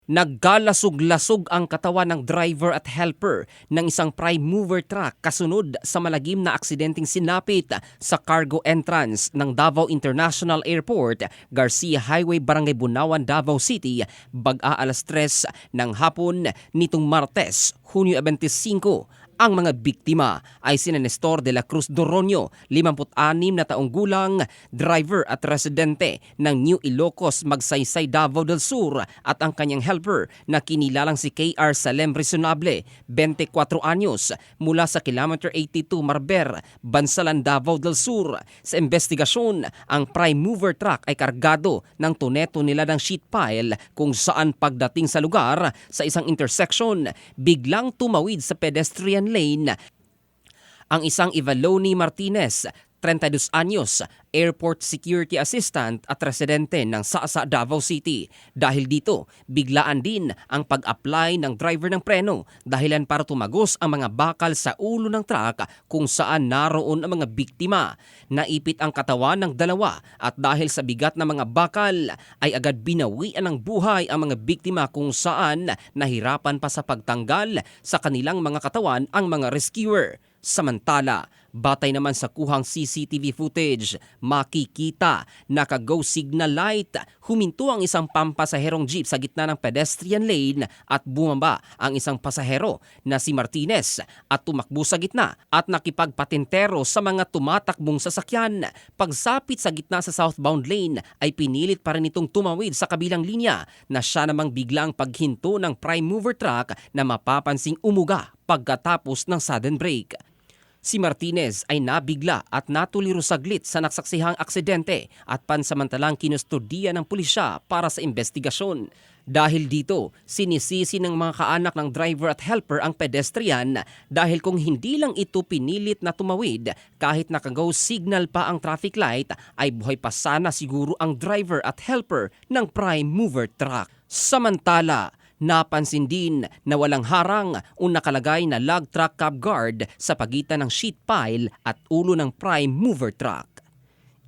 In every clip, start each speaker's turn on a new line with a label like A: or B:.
A: Nagkalasog-lasog ang katawan ng driver at helper ng isang prime mover truck kasunod sa malagim na aksidenteng sinapit sa cargo entrance ng Davao International Airport, Garcia Highway, Barangay Bunawan, Davao City, bag-a alas 3 ng hapon nitong Martes, Hunyo 25. Ang mga biktima ay sina Nestor de la Cruz Doronio, 56 na taong gulang, driver at residente ng New Ilocos, Magsaysay, Davao del Sur, at ang kanyang helper na kinilalang si KR Salem Resonable, 24 anyos, mula sa Kilometer 82 Marber, Bansalan, Davao del Sur. Sa investigasyon, ang prime mover truck ay kargado ng tuneto nila ng sheet pile kung saan pagdating sa lugar sa isang intersection, biglang tumawid sa pedestrian lane ang isang Ivaloni Martinez, 32 anyos, airport security assistant at residente ng Sasa, Davao City. Dahil dito, biglaan din ang pag-apply ng driver ng preno dahilan para tumagos ang mga bakal sa ulo ng truck kung saan naroon ang mga biktima. Naipit ang katawan ng dalawa at dahil sa bigat ng mga bakal ay agad binawian ng buhay ang mga biktima kung saan nahirapan pa sa pagtanggal sa kanilang mga katawan ang mga rescuer. Samantala, batay naman sa kuhang CCTV footage, makikita naka-go signal light, huminto ang isang pampasaherong jeep sa gitna ng pedestrian lane at bumaba ang isang pasahero na si Martinez at tumakbo sa gitna at nakipagpatintero sa mga tumatakbong sasakyan. Pagsapit sa gitna sa southbound lane ay pinilit pa rin itong tumawid sa kabilang linya na siya namang biglang paghinto ng prime mover truck na mapapansing umuga pagkatapos ng sudden brake. Si Martinez ay nabigla at natuliro saglit sa nasaksihang aksidente at pansamantalang kinustodiya ng pulisya para sa investigasyon. Dahil dito, sinisisi ng mga kaanak ng driver at helper ang pedestrian dahil kung hindi lang ito pinilit na tumawid kahit naka-go signal pa ang traffic light ay buhay pa sana siguro ang driver at helper ng prime mover truck. Samantala, napansin din na walang harang o nakalagay na lug truck cab guard sa pagitan ng sheet pile at ulo ng prime mover truck.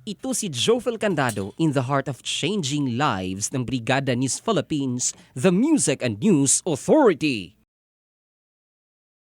A: Ito si Jofel Candado in the heart of changing lives ng Brigada News Philippines, the Music and News Authority.